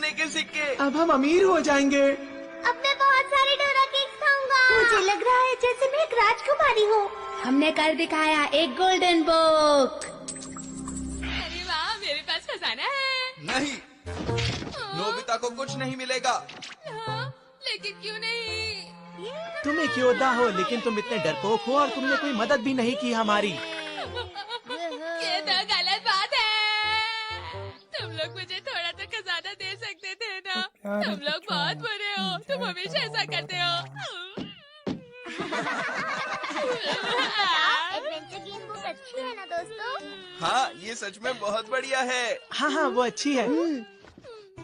सोने के सिक्के। अब हम अमीर हो जाएंगे। अब मैं बहुत सारे डोरा केक्स खाऊंगा। मुझे लग रहा है जैसे मैं एक राजकुमारी हूँ। हमने कर दिखाया एक गोल्डन बुक। अरे वाह, मेरे पास खजाना है। नहीं, नोबिता को कुछ नहीं मिलेगा। हाँ, लेकिन क्यों नहीं? तुम एक योद्धा हो, लेकिन तुम इतने डरपोक हो और तुमने कोई मदद भी नहीं की हमारी। ये तो गलत बात है। तुम लोग मुझे थोड़ा तो खजाना दे सकते थे ना। तुम लोग बहुत बुरे हो, तुम हमेशा ऐसा करते हो। एडवेंचर गेम बुक अच्छी है ना दोस्तों? हाँ, ये सच में बहुत बढ़िया है। हाँ हाँ, वो अच्छी है।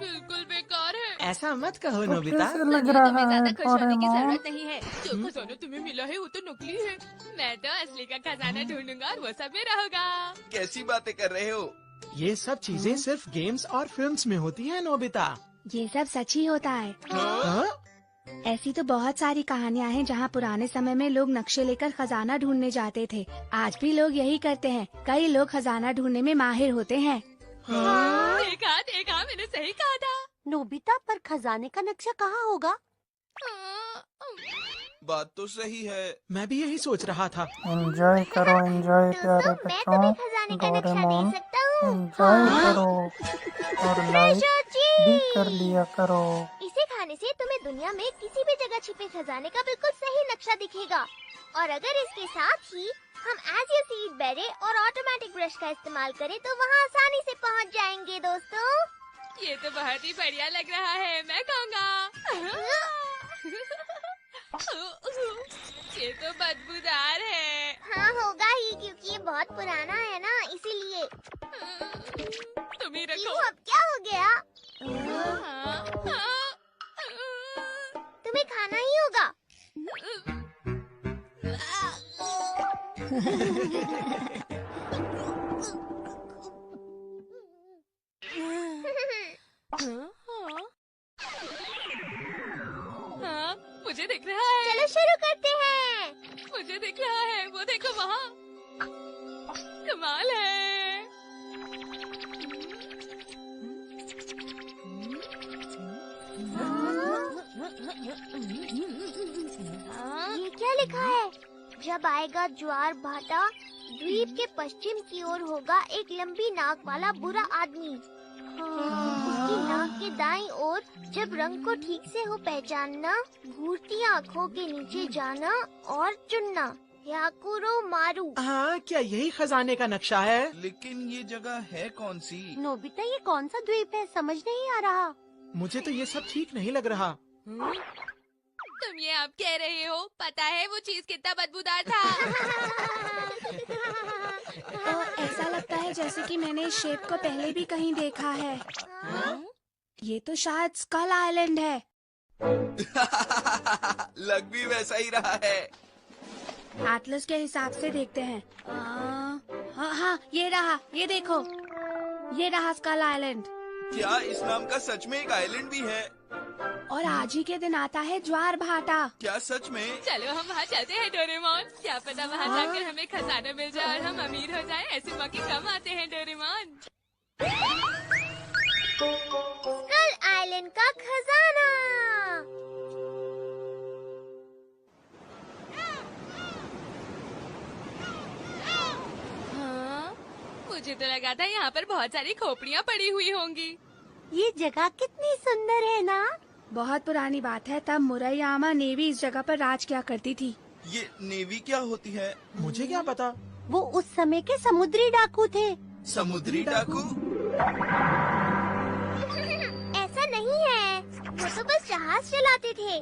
बिल्कुल बेकार है। ऐसा मत कहो नोबिता। कैसे लग रहा तुम्हें है ज्यादा खुश होने की डोरेमोन? जरूरत नहीं है। जो खजाना तुम्हें मिला है वो तो नकली है। मैं तो असली का खजाना ढूंढूंगा और वो सब मेरा होगा। कैसी बातें कर रहे हो? ये सब चीजें सिर्फ गेम्स और फिल्म्स में होती है नोबिता। ये सब सच ही होता है। हाँ? ऐसी तो बहुत सारी कहानियाँ हैं जहाँ पुराने समय में लोग नक्शे लेकर खजाना ढूंढने जाते थे। आज भी लोग यही करते हैं। कई लोग खजाना ढूंढने में माहिर होते हैं। देखा, मैंने सही कहा था। नोबिता, पर खजाने का नक्शा कहाँ होगा? बात तो सही है। मैं भी यही सोच रहा था। एंजॉय करो, एंजॉय प्यारे मैं बच्चों। तुम्हें खजाने का नक्शा डोरेमोन दे सकता हूँ। एंजॉय करो और लाइक भी कर लिया करो। इसे खाने से तुम्हें दुनिया में किसी भी जगह छिपे खजाने का बिल्कुल सही नक्शा दिखेगा। और अगर इसके साथ ही हम एज यू सी इट बेरे और ऑटोमेटिक ब्रश का इस्तेमाल करें तो वहाँ आसानी से पहुँच जाएंगे दोस्तों। ये तो बहुत ही बढ़िया लग रहा है। मैं खाऊंगा। ये तो बदबूदार है। हाँ होगा ही, क्योंकि ये बहुत पुराना है ना, इसीलिए। तुम ही रखो। क्यों, अब क्या हो गया? हाँ। तुम्हें खाना ही होगा। हाँ, मुझे दिख रहा है। चलो शुरू करते हैं। मुझे दिख रहा है, वो देखो वहाँ। कमाल है। ये क्या लिखा है? जब आएगा ज्वार भाटा, द्वीप के पश्चिम की ओर होगा एक लंबी नाक वाला बुरा आदमी। उसकी नाक के दाईं ओर जब रंग को ठीक से हो पहचानना, घूरती आँखों के नीचे जाना और चुनना। याकुरो मारू। हाँ, क्या यही खजाने का नक्शा है? लेकिन ये जगह है कौन सी? नोबिता, ये कौन सा द्वीप है? समझ नहीं आ रहा। मुझे तो ये सब ठीक नहीं लग रहा। तुम ये अब कह रहे हो? पता है वो चीज कितना बदबूदार था। तो ऐसा लगता है जैसे कि मैंने इस शेप को पहले भी कहीं देखा है। ये तो शायद स्कल आइलैंड है। लग भी वैसा ही रहा है। एटलस के हिसाब से देखते हैं। हाँ हाँ, ये रहा, ये देखो, ये रहा स्कल आइलैंड। क्या इस नाम का सच में एक आइलैंड भी है? और आज ही के दिन आता है ज्वार भाटा। क्या सच में? चलो हम वहाँ चलते हैं डोरेमोन। क्या पता वहाँ जाकर हमें खजाना मिल जाए और हम अमीर हो जाएं। ऐसे मौके कम आते हैं डोरेमोन। स्कल आइलैंड का खजाना। हाँ, मुझे तो लगा था यहाँ पर बहुत सारी खोपड़ियाँ पड़ी हुई होंगी। ये जगह कितनी सुंदर है ना? बहुत पुरानी बात है, तब मुरैयामा नेवी इस जगह पर राज किया करती थी। ये नेवी क्या होती है? मुझे क्या पता। वो उस समय के समुद्री डाकू थे। समुद्री डाकू? ऐसा नहीं है, वो तो बस जहाज चलाते थे।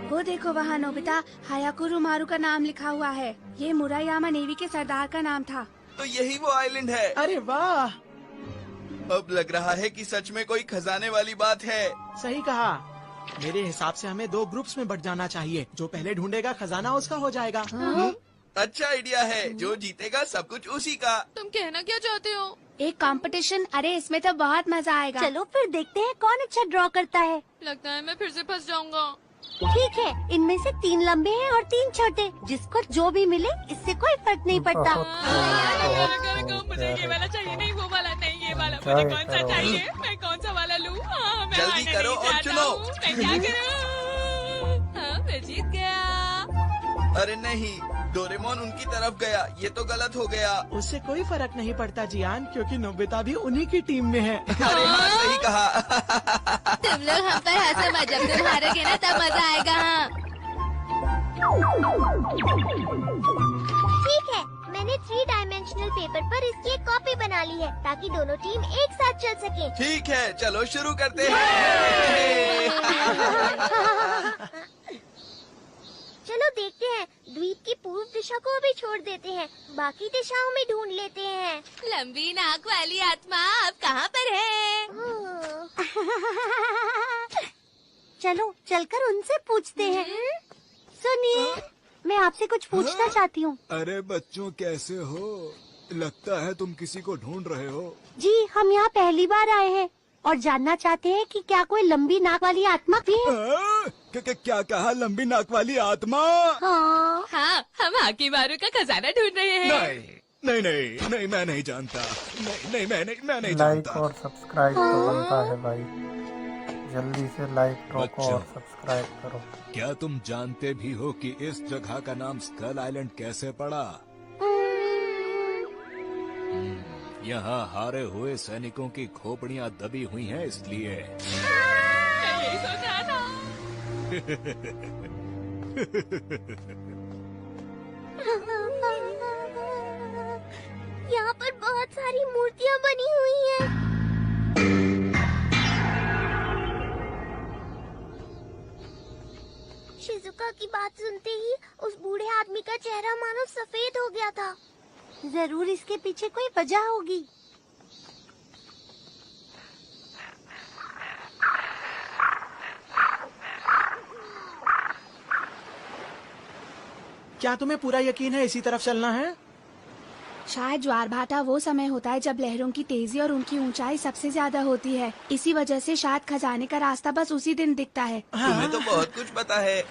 वो देखो वहाँ नोबिता, हायाकुरो मारू का नाम लिखा हुआ है। ये मुरैयामा नेवी के सरदार का नाम था। तो यही वो आइलैंड है। अरे वाह, अब लग रहा है कि सच में कोई खजाने वाली बात है। सही कहा। मेरे हिसाब से हमें 2 ग्रुप्स में बट जाना चाहिए। जो पहले ढूंढेगा खजाना उसका हो जाएगा। अच्छा आइडिया है। जो जीतेगा सब कुछ उसी का। तुम कहना क्या चाहते हो? एक कंपटीशन। अरे इसमें तो बहुत मजा आएगा। चलो फिर देखते हैं कौन अच्छा ड्रॉ करता है। लगता है मैं फिर से फंस जाऊंगा। ठीक है, इनमें से 3 लंबे हैं और 3 छोटे। जिसको जो भी मिले इससे कोई फर्क नहीं पड़ता। रुको, मुझे ये वाला चाहिए, नहीं वो वाला नहीं, ये वाला। मुझे कौन सा चाहिए? मैं कौन सा वाला जल्दी बहाने करो नहीं और जाता चुनो। हूँ। मैं क्या करूँ? हाँ, मैं जीत गया। अरे नहीं, डोरेमोन उनकी तरफ गया, ये तो गलत हो गया। उससे कोई फर्क नहीं पड़ता जियान, क्योंकि नोबिता भी उन्हीं की टीम में है। अरे हाँ, सही कहा। तुम लोग हम पर हंसो मत, जब तुम हारोगे ना तब मजा आएगा। हाँ। ठीक है, मैंने 3 डायमेंशनल पेपर पर इसकी एक कॉपी बना ली है ताकि दोनों टीम एक साथ चल सके। ठीक है, चलो शुरू करते हैं। चलो देखते हैं, द्वीप की पूर्व दिशा को अभी छोड़ देते हैं, बाकी दिशाओं में ढूंढ लेते हैं। लंबी नाक वाली आत्मा अब कहाँ पर है? चलो चलकर उनसे पूछते हैं। सुनिए, मैं आपसे कुछ पूछना चाहती हूँ। अरे बच्चों, कैसे हो? लगता है तुम किसी को ढूंढ रहे हो। जी, हम यहाँ पहली बार आए हैं और जानना चाहते हैं कि क्या कोई लंबी नाक वाली आत्मा भी है? क्या कहा? लंबी नाक वाली आत्मा? हाँ। हाँ, हम हाकी मारू का खजाना ढूंढ रहे हैं। नहीं, मैं नहीं जानता। नहीं, मैं नहीं लाइक जानता। और सब्सक्राइब तो बनता है भाई, जल्दी से लाइक ठोको बच्चों। और सब्सक्राइब करो। क्या तुम जानते भी हो कि इस जगह का नाम स्कल आइलैंड कैसे पड़ा? यहाँ हारे हुए सैनिकों की खोपड़ियाँ दबी हुई हैं, इसलिए। मैं यही सोच रहा था। यहाँ पर बहुत सारी मूर्तियाँ बनी हुई हैं। शिजुका की बात सुनते ही उस बूढ़े आदमी का चेहरा मानो सफेद हो गया था। जरूर इसके पीछे कोई वजह होगी। क्या तुम्हें पूरा यकीन है इसी तरफ चलना है? शायद ज्वार भाटा वो समय होता है जब लहरों की तेजी और उनकी ऊंचाई सबसे ज्यादा होती है। इसी वजह से शायद खजाने का रास्ता बस उसी दिन दिखता है। तुम्हें तो बहुत कुछ पता है।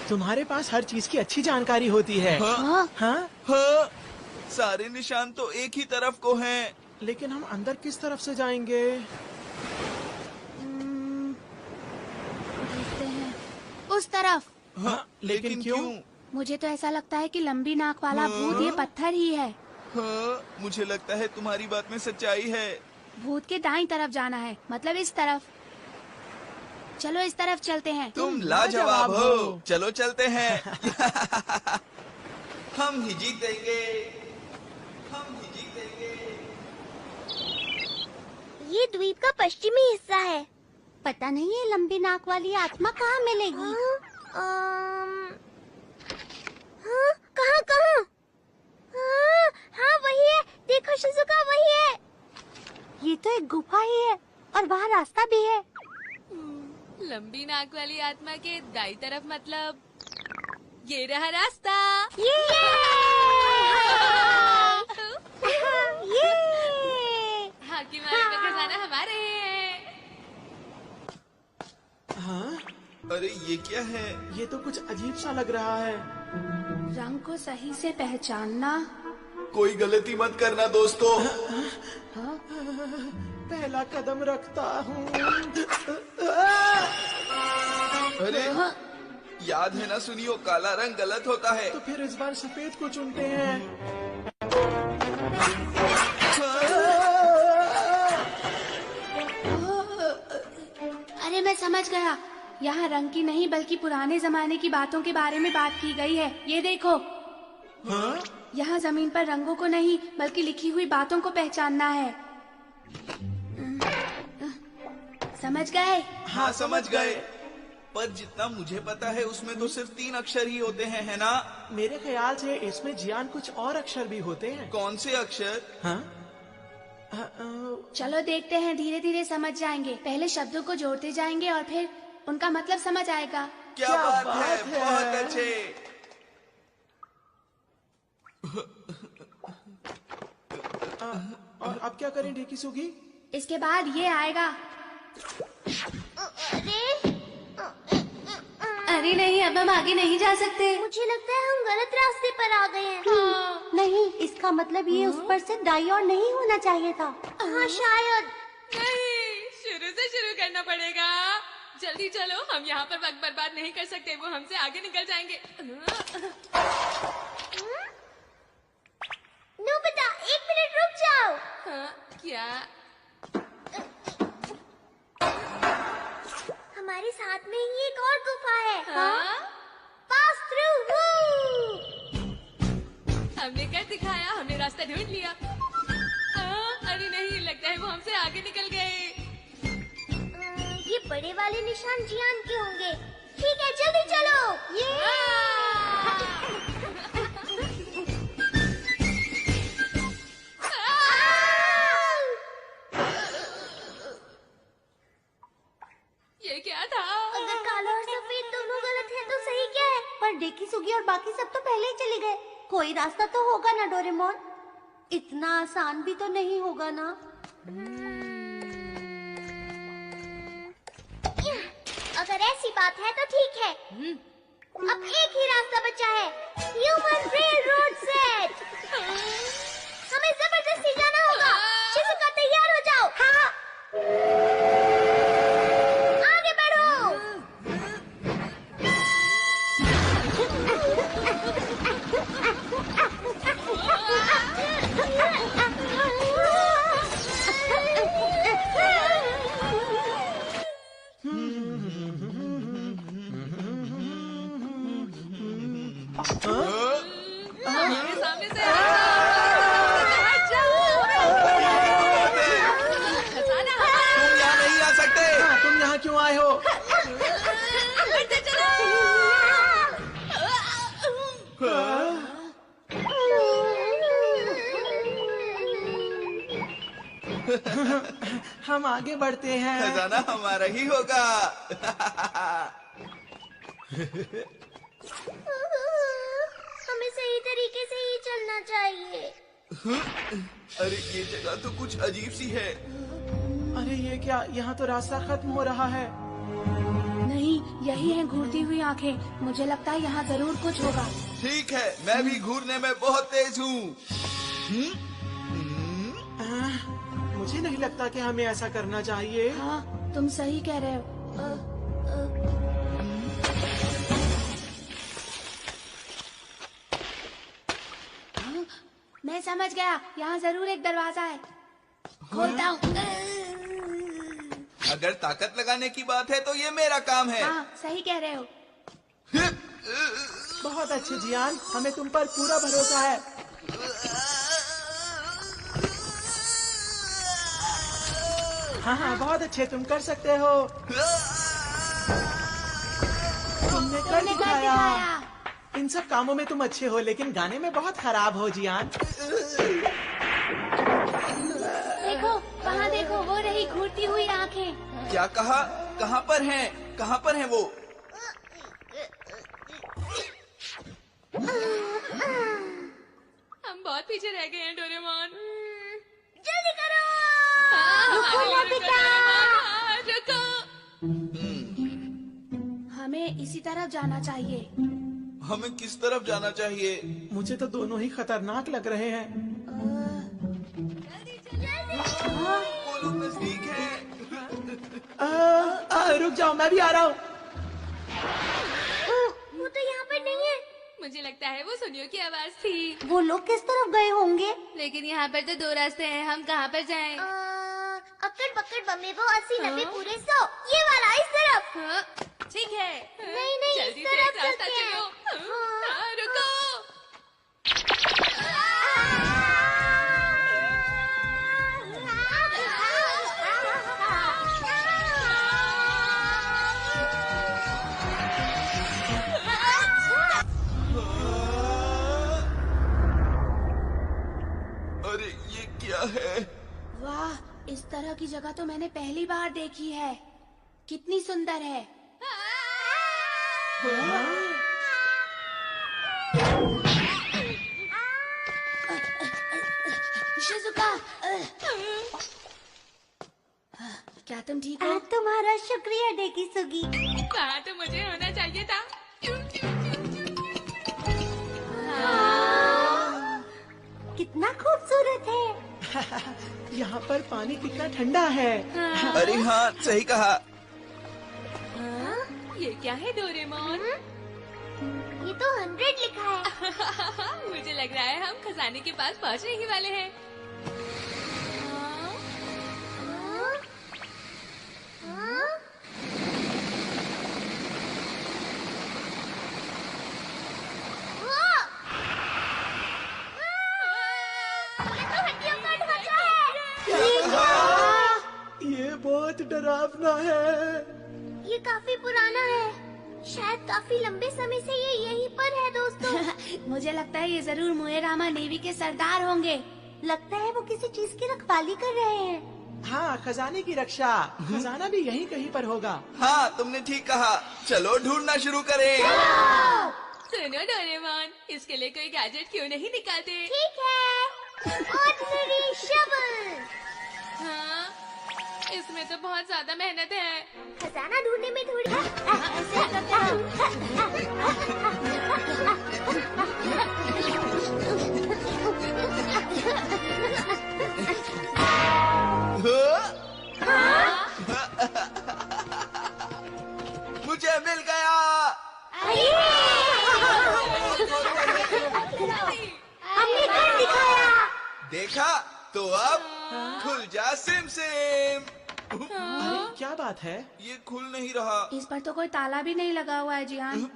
तुम्हारे पास हर चीज की अच्छी जानकारी होती है। हाँ, हाँ? हाँ, सारे निशान तो एक ही तरफ को हैं। लेकिन हम अंदर किस तरफ से जाएंगे? देखते हैं। उस तरफ। हाँ, लेकिन क्यों? मुझे तो ऐसा लगता है कि लंबी नाक वाला भूत ये पत्थर ही है। हाँ, मुझे लगता है तुम्हारी बात में सच्चाई है। भूत के दाईं तरफ जाना है, मतलब इस तरफ। चलो इस तरफ चलते हैं। तुम लाजवाब हो। चलो चलते हैं। हम ही जीतेंगे, हम ही जीतेंगे। ये द्वीप का पश्चिमी हिस्सा है। पता नहीं ये लंबी नाक वाली आत्मा कहाँ मिलेगी। हाँ, कहाँ कहाँ? हाँ, हाँ वही है, देखो शिजुका वही है। ये तो एक गुफा ही है और वहाँ रास्ता भी है। लंबी नाक वाली आत्मा के दाई तरफ, मतलब ये रहा रास्ता। ये हाकी मारू का खजाना हमारे है। हाँ? अरे ये क्या है? ये तो कुछ अजीब सा लग रहा है। रंग को सही से पहचानना। कोई गलती मत करना दोस्तों। पहला कदम रखता हूँ। अरे याद है ना सुनियो, काला रंग गलत होता है। तो फिर इस बार सफेद को चुनते हैं। अरे मैं समझ गया, यहाँ रंग की नहीं बल्कि पुराने जमाने की बातों के बारे में बात की गई है। ये देखो। हाँ? यहाँ जमीन पर रंगों को नहीं बल्कि लिखी हुई बातों को पहचानना है। समझ गए? हाँ समझ गए, पर जितना मुझे पता है उसमें तो सिर्फ 3 अक्षर ही होते हैं, है ना? मेरे ख्याल से इसमें जियान कुछ और अक्षर भी होते हैं। कौन से अक्षर? हाँ? चलो देखते हैं, धीरे धीरे समझ जाएंगे। पहले शब्दों को जोड़ते जाएंगे और फिर उनका मतलब समझ आएगा। क्या बात है, बहुत अच्छे। और अब क्या करें ढेकी सुगी? इसके बाद ये आएगा। अरे नहीं, अब हम आगे नहीं जा सकते। मुझे लगता है हम गलत रास्ते पर आ गए हैं। नहीं, इसका मतलब ये उस पर से दाईं ओर नहीं होना चाहिए था। हाँ शायद। नहीं, शुरू से शुरू करना करना पड़ेगा। जल्दी चलो, हम यहाँ पर वक्त बर्बाद नहीं कर सकते, वो हमसे आगे निकल जाएंगे। नोबिता, 1 मिनट रुक जाओ। हाँ, क्या? हमारे साथ में ही एक और गुफा है। हाँ? Pass through. हमने कर दिखाया, हमने रास्ता ढूंढ लिया। अरे नहीं, लगता है वो हमसे आगे निकल गए। ये बड़े वाले निशान जियान के होंगे। ठीक है, जल्दी चलो। ये क्या था? अगर काला और सफेद दोनों गलत है तो सही क्या है? पर डेकी सुगी और बाकी सब तो पहले ही चले गए। कोई रास्ता तो होगा ना डोरेमोन? इतना आसान भी तो नहीं होगा ना। अगर ऐसी बात है तो ठीक है। अब एक ही रास्ता बचा है, ह्यूमन रेल रोड सेट। हमें जबरदस्ती जाना होगा। शिजुका, तैयार हो जाओ। हाँ। आगे बढ़ो। मेरे सामने से तुम यहाँ नहीं आ सकते। तुम यहाँ क्यों आए हो? हम आगे बढ़ते हैं। खजाना हमारा ही होगा। हमें सही तरीके से ही चलना चाहिए। अरे ये जगह तो कुछ अजीब सी है। अरे ये क्या, यहाँ तो रास्ता खत्म हो रहा है। नहीं, यही है घूरती हुई आंखें। मुझे लगता है यहाँ जरूर कुछ होगा। ठीक है, मैं भी घूरने में बहुत तेज हूँ। मुझे नहीं लगता कि हमें ऐसा करना चाहिए। हाँ, तुम सही कह रहे हो। मैं समझ गया, यहाँ जरूर एक दरवाजा है। खोलता हूँ। अगर ताकत लगाने की बात है तो ये मेरा काम है। हाँ, सही कह रहे हो। बहुत अच्छे जियान, हमें तुम पर पूरा भरोसा है। हाँ हाँ, बहुत अच्छे, तुम कर सकते हो। तुमने कर दिखाया। इन सब कामों में तुम अच्छे हो, लेकिन गाने में बहुत खराब हो जियान। देखो, वहाँ देखो, वो रही घूरती हुई आंखें। क्या कहा? कहाँ पर हैं? कहाँ पर हैं वो? हम बहुत पीछे रह गए हैं डोरेमोन। जल्दी करो। रुको नोबिता। रुको। हमें इसी तरफ जाना चाहिए। हमें किस तरफ जाना चाहिए? मुझे तो दोनों ही खतरनाक लग रहे हैं। वो लोग नजदीक हैं। रुक जाओ, मैं भी आ रहा हूँ। वो तो यहाँ पर नहीं है। मुझे लगता है वो सुनियो की आवाज थी। वो लोग किस तरफ गए होंगे? लेकिन यहाँ पर तो 2 रास्ते हैं, हम कहाँ पर जाएं? अक्कड़ बक्कड़ बम्बे वो 80 90 पूरे 100। ये वाला इस तरफ। हाँ, ठीक है। नहीं नहीं, जल्दी इस से तरफ एक रास्ता चलते हैं। चलो। हाँ। हाँ, रुको। अरे ये क्या है? वाह, इस तरह की जगह तो मैंने पहली बार देखी है। कितनी सुंदर है। शिजुका, क्या तुम ठीक हो? तुम्हारा शुक्रिया डेकी सुगी। कहा तो मुझे होना चाहिए था। कितना खूबसूरत है। यहाँ पर पानी कितना ठंडा है। अरे हाँ, सही कहा। ये क्या है डोरेमोन? ये तो 100 लिखा है। मुझे लग रहा है हम खजाने के पास पहुंचने ही वाले हैं। ये बहुत डरावना है। ये काफी पुराना है। शायद काफी लंबे समय से ये यहीं पर है दोस्तों। मुझे लगता है ये जरूर मुएरामा नेवी के सरदार होंगे। लगता है वो किसी चीज की रखवाली कर रहे हैं। हाँ, खजाने की रक्षा। खजाना भी यहीं कहीं पर होगा। हाँ, तुमने ठीक कहा। चलो ढूंढना शुरू करें। सुनो डोरेमोन, इसके लिए कोई गैजेट क्यों नहीं निकालते? ठीक है। Ordinary shovel. हाँ, इसमें तो बहुत ज्यादा मेहनत है। खजाना ढूंढने में थोड़ी ऐसे करते मुझे मिल गया। हमने कर दिखाया। देखा तो अब खुल जा सिम सिम। अरे क्या बात है? ये खुल नहीं रहा। इस पर तो कोई ताला भी नहीं लगा हुआ है जियान।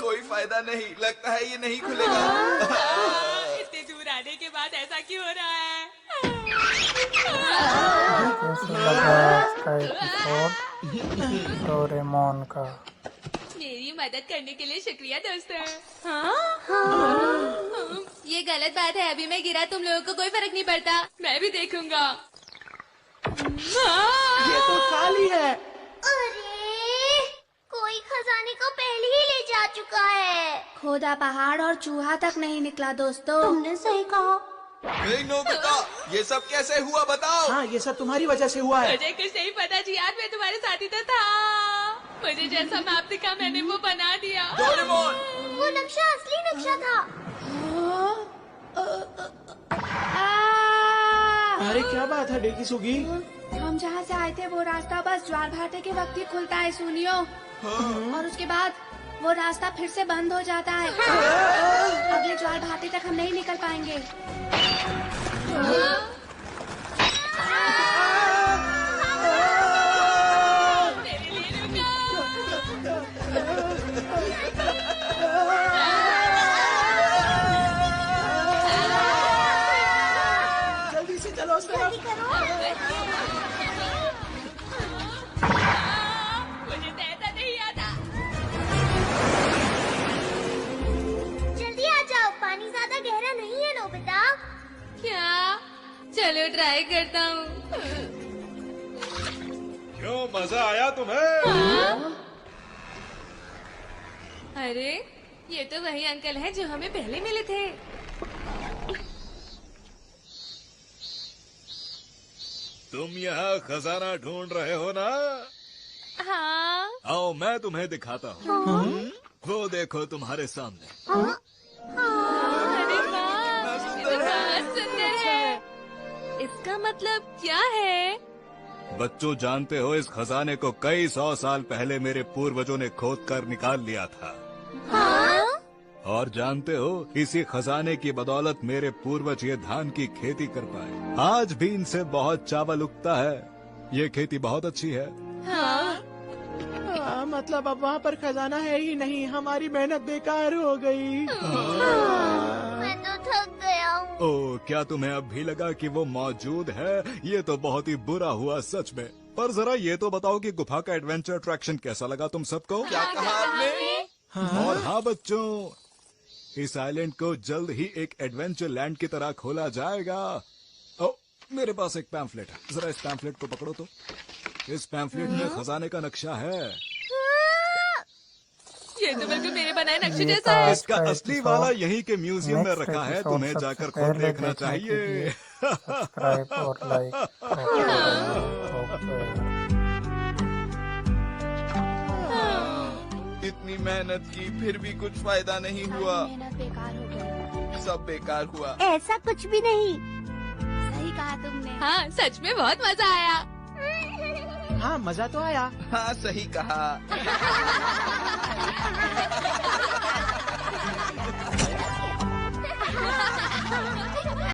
कोई फायदा नहीं, लगता है ये नहीं खुलेगा। इतने दूर आने के बाद ऐसा क्यों हो रहा है? कैसे लगा आज का एपिसोड डोरेमोन का? मेरी मदद करने के लिए शुक्रिया दोस्तों। ये गलत बात है, अभी मैं गिरा, तुम लोगों को कोई फर्क नहीं पड़ता। मैं भी देखूंगा। ये तो खाली है। अरे कोई खजाने को पहले ही ले जा चुका है। खोदा पहाड़ और चूहा तक नहीं निकला दोस्तों। तुमने सही कहा। नहीं नोबिता, ये सब कैसे हुआ बताओ। हाँ, ये सब तुम्हारी वजह से हुआ है। मुझे कुछ नहीं पता जी, यार मैं तुम्हारे साथ ही तो था। मुझे जैसा मैप दिखा मैंने वो बना दिया। डोरेमोन, वो नक्शा असली नक्शा था। अरे क्या बात है डेकिसुगी? हम जहाँ से आए थे वो रास्ता बस ज्वार भाटे के वक्त ही खुलता है सुनियो। और उसके बाद वो रास्ता फिर से बंद हो जाता है। अगले ज्वार भाटे तक हम नहीं निकल पाएंगे। मेरे लिए रुको। जल्दी से चलो उस तरफ। मुझे तैरना नहीं आता। जल्दी आ जाओ, पानी ज्यादा गहरा नहीं है नोबिता। क्या? चलो ट्राई करता हूँ। क्यों, मजा आया तुम्हें? अरे ये तो वही अंकल हैं जो हमें पहले मिले थे। तुम यहाँ खजाना ढूंढ रहे हो ना? हाँ। आओ मैं तुम्हें दिखाता हूँ। वो देखो तुम्हारे सामने। अरे वाह, ये तो बहुत सुंदर है। इसका मतलब क्या है? बच्चों, जानते हो इस खजाने को कई 100 साल पहले मेरे पूर्वजों ने खोद कर निकाल लिया था। और जानते हो, इसी खजाने की बदौलत मेरे पूर्वज ये धान की खेती कर पाए। आज भी इनसे बहुत चावल उगता है। ये खेती बहुत अच्छी है। मतलब अब वहाँ पर खजाना है ही नहीं। हमारी मेहनत बेकार हो गई। मैं तो थक गया हूँ। ओह, क्या तुम्हें अब भी लगा कि वो मौजूद है? ये तो बहुत ही बुरा हुआ सच में। पर जरा ये तो बताओ कि गुफा का एडवेंचर अट्रैक्शन कैसा लगा तुम सबको? क्या कहा आपने? और हाँ बच्चों, इस आइलैंड को जल्द ही एक एडवेंचर लैंड की तरह खोला जाएगा। ओ, मेरे पास एक पैम्फलेट है, जरा इस पैम्फलेट को पकड़ो तो। इस पैम्फलेट में खजाने का नक्शा है। ये तो बिल्कुल मेरे बनाए नक्शे ये जैसा है। इसका असली वाला यहीं के म्यूजियम में नेक्स्ट रखा है, एपिसोड तुम्हें सबसे जाकर खुद पहले देखना देखने के चाहिए। लिए सब्सक्राइब और लाइक इतनी मेहनत की फिर भी कुछ फायदा नहीं हुआ। मेहनत बेकार हो गई। सब बेकार हुआ। ऐसा कुछ भी नहीं। सही कहा तुमने। हाँ सच में बहुत मजा आया। हाँ मजा तो आया। हाँ सही कहा।